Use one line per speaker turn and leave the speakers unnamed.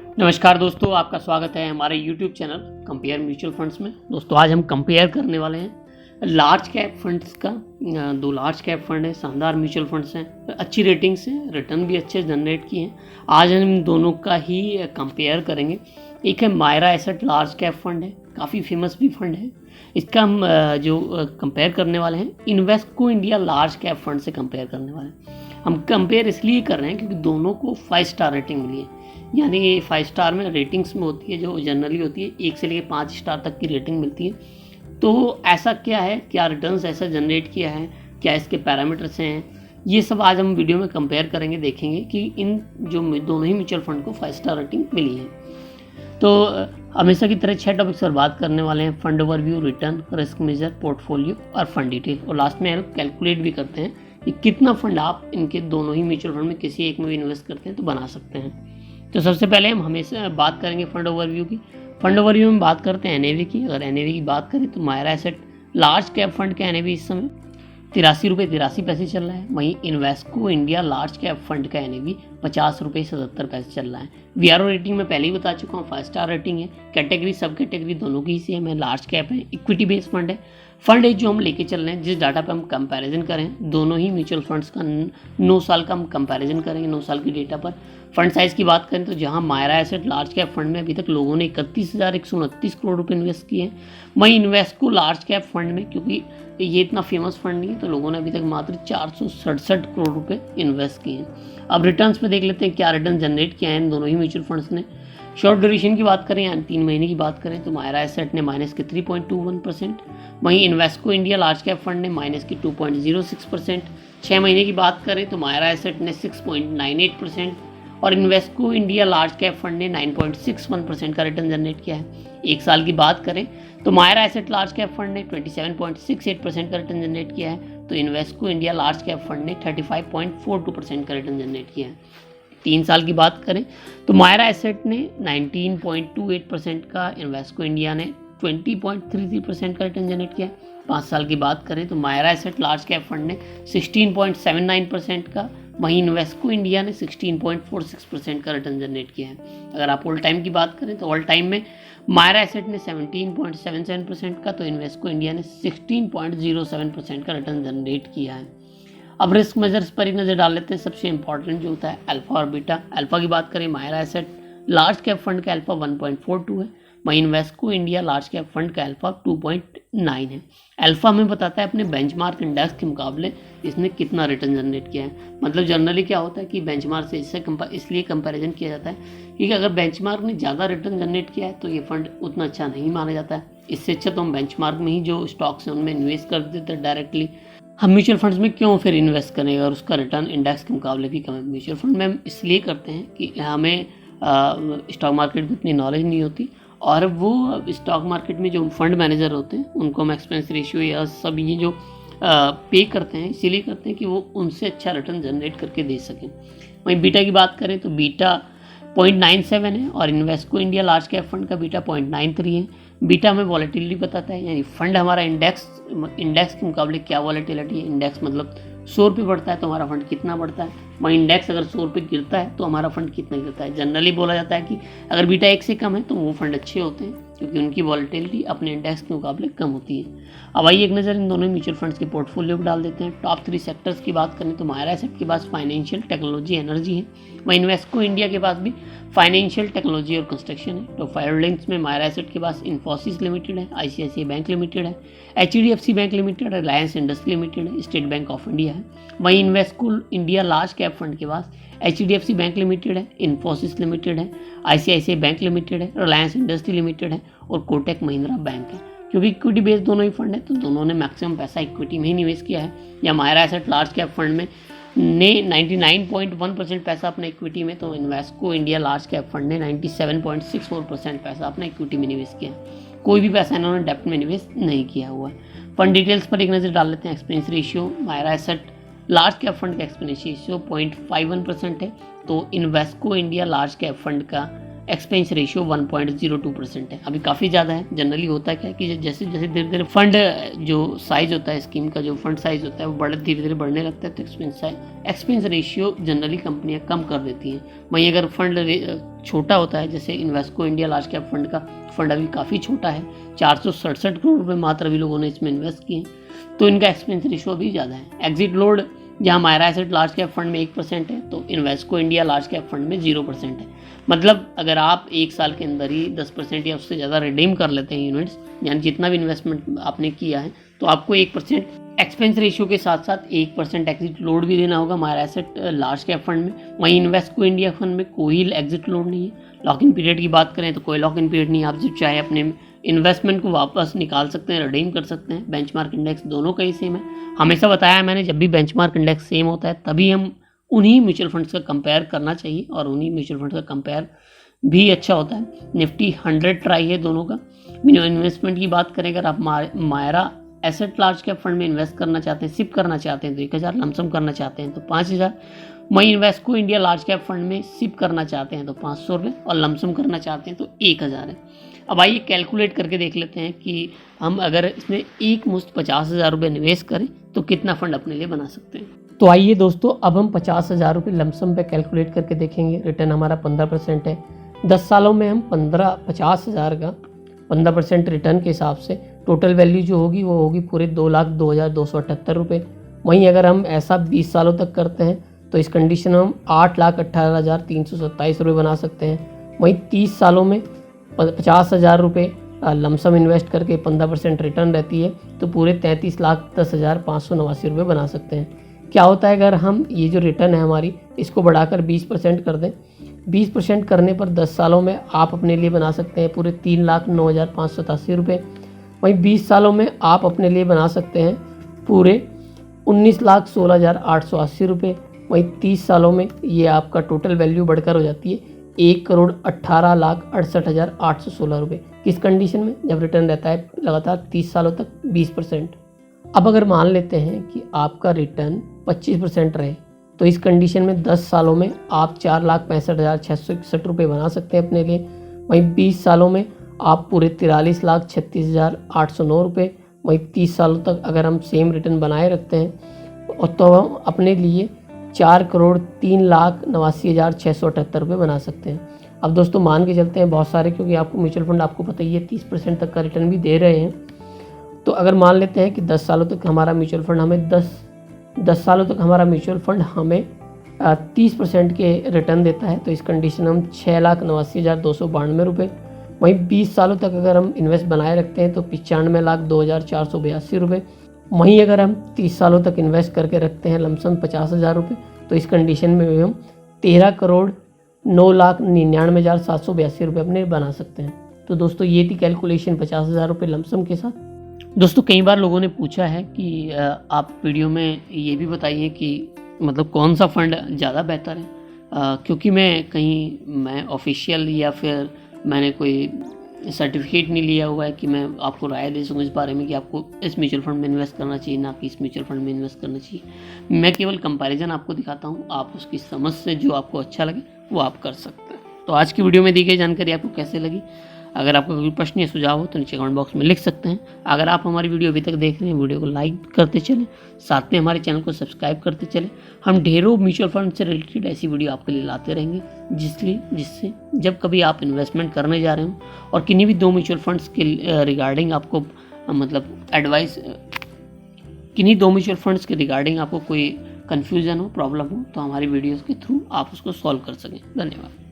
नमस्कार दोस्तों, आपका स्वागत है हमारे YouTube channel compare mutual funds में। दोस्तों आज हम कंपेयर करने वाले हैं लार्ज कैप फंड्स का। दो लार्ज कैप फंड है, शानदार म्यूचुअल फंड्स हैं, अच्छी रेटिंग्स हैं, रिटर्न भी अच्छे जनरेट किए हैं। आज हम इन दोनों का ही कंपेयर करेंगे। एक है Mirae asset large cap fund है, काफ़ी फेमस भी फंड है। इसका हम जो कंपेयर करने वाले हैं इन्वेस्टको इंडिया लार्ज कैप फंड से कंपेयर करने वाले हैं। हम कंपेयर इसलिए कर रहे हैं क्योंकि दोनों को 5 स्टार रेटिंग मिली है। यानी 5 स्टार में रेटिंग्स में होती है जो जनरली होती है 1 से लेकर 5 स्टार तक की रेटिंग मिलती है। तो ऐसा क्या है, क्या रिटर्न्स ऐसा जनरेट किया है, क्या इसके पैरामीटर्स हैं, ये सब आज हम वीडियो में कंपेयर करेंगे, देखेंगे कि इन जो दोनों ही म्यूचुअल फंड को 5 स्टार रेटिंग मिली है। तो हमेशा की तरह 6 टॉपिक्स पर बात करने वाले हैं। Fund overview, return, risk measure, portfolio और फंड डिटेल। और लास्ट में कैलकुलेट भी करते हैं कि कितना फंड आप इनके दोनों ही म्यूचुअल फंड में किसी एक में भी इन्वेस्ट करते हैं तो बना सकते हैं। तो सबसे पहले हम हमेशा बात करेंगे फंड ओवरव्यू की। फंड ओवरव्यू में बात करते हैं एनएवी की। अगर एनएवी की बात करें तो Mirae asset large cap fund का एनएवी इस समय 83 रुपये 83 पैसे चल रहा है। वहीं Invesco India large cap fund का एनएवी 50 रुपये 77 पैसे चल रहा है। वीआरओ रेटिंग में पहले ही बता चुका हूँ, 5 स्टार रेटिंग है। कैटेगरी सब कैटेगरी दोनों की ही सेम है, लार्ज कैप है, इक्विटी बेस्ड फंड है। फंड एज जो हम लेके चल रहे हैं, जिस डाटा पे हम कंपैरिजन करें दोनों ही म्यूचुअल फंड्स का 9 साल का हम कंपैरिजन करेंगे। 9 साल की डेटा पर फंड साइज़ की बात करें तो जहां Mirae asset large cap fund में अभी तक लोगों ने 31,129 करोड़ रुपए इन्वेस्ट किए हैं, वहीं इन्वेस्टको लार्ज कैप फंड में क्योंकि ये इतना फेमस फंड नहीं है तो लोगों ने अभी तक मात्र 467 करोड़ रुपए इन्वेस्ट किए हैं। अब रिटर्न्स पे देख लेते हैं क्या रिटर्न जनरेट किया है इन दोनों ही म्यूचुअल फंड्स ने। शॉर्ट ड्यूरेशन की बात करें यानी 3 महीने की बात करें तो मायरा एसेट ने माइनस के 3.21%, वहीं Invesco India large cap fund ने माइनस की 2.06%। 6 महीने की बात करें तो मायरा एसेट ने 6.98% और इन्वेस्टको इंडिया लार्ज कैप फंड ने 9.61% का रिटर्न जनरेट किया है। 1 साल की बात करें तो Mirae asset large cap fund ने 27.68% का रिटर्न जनरेट किया है, तो Invesco India large cap fund ने 35.42% का रिटर्न जनरेट किया है। 3 साल की बात करें तो मायरा एसेट ने 19.28% का, इन्वेस्टको इंडिया ने 20.33% का रिटर्न जनरेट किया है। 5 साल की बात करें तो Mirae asset large cap fund ने 16.79% का, वहीं इन्वेस्टको इंडिया ने 16.46% का रिटर्न जनरेट किया है। अगर आप ऑल टाइम की बात करें तो ऑल टाइम में मायरा एसेट ने 17.77% का, तो इन्वेस्टको इंडिया ने 16.07% का रिटर्न जनरेट किया है। अब रिस्क मेजर्स पर एक नज़र डाल लेते हैं। सबसे इंपॉर्टेंट जो होता है अल्फा और बीटा। अल्फा की बात करें Mirae asset large cap fund का अल्फा 1.42 है, वहीं Invesco India large cap fund का अल्फा 2.9 है। अल्फा हमें बताता है अपने बेंचमार्क इंडेक्स के मुकाबले इसने कितना रिटर्न जनरेट किया है। मतलब जनरली क्या होता है कि बेंचमार्क से इसलिए कंपैरिजन किया जाता है क्योंकि अगर बेंचमार्क ने ज़्यादा रिटर्न जनरेट किया है तो ये फंड उतना अच्छा नहीं माना जाता है। इससे अच्छा तो हम बेंचमार्क में ही जो स्टॉक्स हैं उनमें इन्वेस्ट कर देते हैं डायरेक्टली। हम म्यूचुअल फंड्स में क्यों फिर इन्वेस्ट करें अगर उसका रिटर्न इंडेक्स के मुकाबले भी कम है। म्यूचुअल फंड में हम इसलिए करते हैं कि हमें स्टॉक मार्केट की इतनी नॉलेज नहीं होती और वो स्टॉक मार्केट में जो फंड मैनेजर होते हैं उनको हम एक्सपेंस रेशियो या सब ये जो पे करते हैं इसीलिए करते हैं कि वो उनसे अच्छा रिटर्न जनरेट करके दे सकें। वहीं बीटा की बात करें तो बीटा 0.97 है और इन्वेस्टको इंडिया लार्ज कैप फंड का बीटा 0.93 है। बीटा में वॉलेटिलिटी बताता है, यानी फंड हमारा इंडेक्स के मुकाबले क्या वॉलेटिलिटी है। इंडेक्स मतलब 100 रुपये बढ़ता है तो हमारा फंड कितना बढ़ता है, वहीं इंडेक्स अगर 100 रुपये गिरता है तो हमारा फंड कितना गिरता है। जनरली बोला जाता है कि अगर बीटा 1 से कम है तो वो फंड अच्छे होते हैं क्योंकि उनकी वॉलेटिलिटी अपने इंडेक्स के मुकाबले कम होती है। अब आइए एक नज़र इन दोनों म्यूचुअल फंड्स के पोर्टफोलियो को डाल देते हैं। टॉप 3 सेक्टर्स की बात करें तो मायरा एसेट के पास फाइनेंशियल, टेक्नोलॉजी, एनर्जी है, वहीं इन्वेस्टको इंडिया के पास भी फाइनेंशियल, टेक्नोलॉजी और कंस्ट्रक्शन है। तो फायर लिंक्स में मायरा एसेट के पास इन्फोसिस लिमिटेड है, आईसीआईसीआई बैंक लिमिटेड है, HDFC bank limited, Reliance industry limited है, स्टेट बैंक ऑफ इंडिया है। वहीं Invesco India large cap fund के पास एचडीएफसी बैंक लिमिटेड है, इन्फोसिस लिमिटेड है, आईसीआईसीआई बैंक लिमिटेड है, रिलायंस इंडस्ट्री लिमिटेड है और कोटक महिंद्रा बैंक है। क्योंकि इक्विटी बेस्ड दोनों ही फंड है तो दोनों ने मैक्सिमम पैसा इक्विटी में ही निवेश किया है। या Mirae asset large cap fund में ने 99.1% पैसा अपने इक्विटी में, तो Invesco India large cap fund ने 97.64% पैसा अपना इक्विटी में निवेश किया। कोई भी पैसा इन्होंने डेप्ट में निवेश नहीं किया हुआ है। फंड डिटेल्स पर एक नज़र डाल लेते हैं। Expense ratio Mirae asset large cap fund का एक्सपेंस रेशियो 0.51% है, तो Invesco India large cap fund का एक्सपेंस रेशियो 1.02% है, अभी काफ़ी ज़्यादा है। जनरली होता है क्या कि जैसे जैसे धीरे धीरे फंड जो साइज़ होता है, स्कीम का जो फंड साइज़ होता है वो धीरे धीरे बढ़ने लगता है, तो एक्सपेंस रेशियो जनरली कंपनियाँ कम कर देती हैं। वहीं अगर फंड छोटा होता है, जैसे Invesco India large cap fund का फंड अभी काफ़ी छोटा है, 467 करोड़ रुपये मात्र अभी लोगों ने इसमें इन्वेस्ट किए हैं, तो इनका एक्सपेंस रेशियो अभी ज़्यादा है। एग्जिट लोड जहाँ Mirae asset large cap fund में 1% है, तो Invesco India large cap fund में 0% है। मतलब अगर आप एक साल के अंदर ही 10% या उससे ज़्यादा रिडीम कर लेते हैं यूनिट्स, यानी जितना भी इन्वेस्टमेंट आपने किया है, तो आपको 1% एक्सपेंस रेशियो के साथ साथ 1% एग्जिट लोड भी देना होगा Mirae asset large cap fund में। वहीं इन्वेस्को इंडिया फंड में कोई एग्जिट लोड नहीं है। लॉक इन पीरियड की बात करें तो कोई लॉक इन पीरियड नहीं है, आप जब चाहे अपने इन्वेस्टमेंट को वापस निकाल सकते हैं, रिडीम कर सकते हैं। बेंचमार्क इंडेक्स दोनों का ही सेम है। हमेशा बताया है मैंने, जब भी बेंचमार्क इंडेक्स सेम होता है तभी हम उन्हीं म्यूचुअल फंड्स का कंपेयर करना चाहिए, और उन्हीं म्यूचुअल फंड्स का कंपेयर भी अच्छा होता है। निफ्टी 100 ट्राई है दोनों का। मिनिमम इन्वेस्टमेंट की बात करें, अगर आप Mirae asset large cap fund में इन्वेस्ट करना चाहते हैं, सिप करना चाहते हैं तो 1000, लमसम करना चाहते हैं तो 5000। वहीं Invesco India large cap fund में सिप करना चाहते हैं तो 500 रुपये, और लमसम करना चाहते हैं तो 1000 है। अब आइए कैलकुलेट करके देख लेते हैं कि हम अगर इसमें एक मुश्त 50,000 रुपये निवेश करें तो कितना फंड अपने लिए बना सकते हैं। तो आइए दोस्तों, अब हम 50,000 रुपये लमसम पे कैलकुलेट करके देखेंगे। रिटर्न हमारा 15% है। 10 सालों में हम 50,000 का 15% रिटर्न के हिसाब से टोटल वैल्यू जो होगी वो होगी पूरे 2,02,278 रुपये। वहीं अगर हम ऐसा 20 सालों तक करते हैं तो इस कंडीशन में हम 8,18,327 रुपये बना सकते हैं। वहीं 30 सालों में 50,000 रुपये लमसम इन्वेस्ट करके 15% रिटर्न रहती है, तो पूरे 33,10,589 रुपये बना सकते हैं। क्या होता है अगर हम ये जो रिटर्न है हमारी, इसको बढ़ाकर 20% कर दें, 20% करने पर 10 सालों में आप अपने लिए बना सकते हैं पूरे 3,09,587 रुपये। वहीं 20 सालों में आप अपने लिए बना सकते हैं पूरे 19,16,880 रुपये। वहीं 30 सालों में ये आपका टोटल वैल्यू बढ़कर हो जाती है 1,18,68,816 रुपये। किस कंडीशन में? जब रिटर्न रहता है लगातार 30 सालों तक 20%। अब अगर मान लेते हैं कि आपका रिटर्न 25% रहे, तो इस कंडीशन में 10 सालों में आप 4,65,661 रुपये बना सकते हैं अपने लिए। वहीं 20 सालों में आप पूरे 43,36,809 रुपये। वहीं 30 सालों तक अगर हम सेम रिटर्न बनाए रखते हैं तो हम अपने लिए 4,03,89,678 रुपये बना सकते हैं। अब दोस्तों मान के चलते हैं बहुत सारे, क्योंकि आपको म्यूचुअल फंड आपको पता ही है 30% तक का रिटर्न भी दे रहे हैं। तो अगर मान लेते हैं कि 10 सालों तक हमारा म्यूचुअल फंड हमें 10 सालों तक हमारा म्यूचुअल फंड हमें 30% के रिटर्न देता है, तो इस कंडीशन में हम 6,89,292 रुपये। वहीं 20 सालों तक अगर हम इन्वेस्ट बनाए रखते हैं तो 95,02,482 रुपये। वहीं अगर हम 30 सालों तक इन्वेस्ट करके रखते हैं लमसम 50,000 रुपये, तो इस कंडीशन में भी हम 13,09,99,782 रुपये अपने बना सकते हैं। तो दोस्तों ये थी कैलकुलेशन 50,000 रुपये लमसम के साथ। दोस्तों कई बार लोगों ने पूछा है कि आप वीडियो में ये भी बताइए कि मतलब कौन सा फ़ंड ज़्यादा बेहतर है, क्योंकि मैं ऑफिशियल या फिर मैंने कोई सर्टिफिकेट नहीं लिया हुआ है कि मैं आपको राय दे सकूँ इस बारे में कि आपको इस म्यूचुअल फंड में इन्वेस्ट करना चाहिए ना कि इस म्यूचुअल फंड में इन्वेस्ट करना चाहिए। मैं केवल कंपैरिजन आपको दिखाता हूँ, आप उसकी समझ से जो आपको अच्छा लगे वो आप कर सकते हैं। तो आज की वीडियो में दी गई जानकारी आपको कैसे लगी? अगर आपका कोई प्रश्न या सुझाव हो तो नीचे कमेंट बॉक्स में लिख सकते हैं। अगर आप हमारी वीडियो अभी तक देख रहे हैं, वीडियो को लाइक करते चलें, साथ में हमारे चैनल को सब्सक्राइब करते चलें। हम ढेरों म्यूचुअल फंड से रिलेटेड ऐसी वीडियो आपके लिए लाते रहेंगे, जिससे जब कभी आप इन्वेस्टमेंट करने जा रहे हो और किन्हीं भी दो म्यूचुअल फंड्स के रिगार्डिंग आपको मतलब एडवाइस, किन्हीं दो म्यूचुअल फंड्स के रिगार्डिंग आपको कोई कन्फ्यूज़न हो, प्रॉब्लम हो, तो हमारी वीडियोज़ के थ्रू आप उसको सॉल्व कर सकें। धन्यवाद।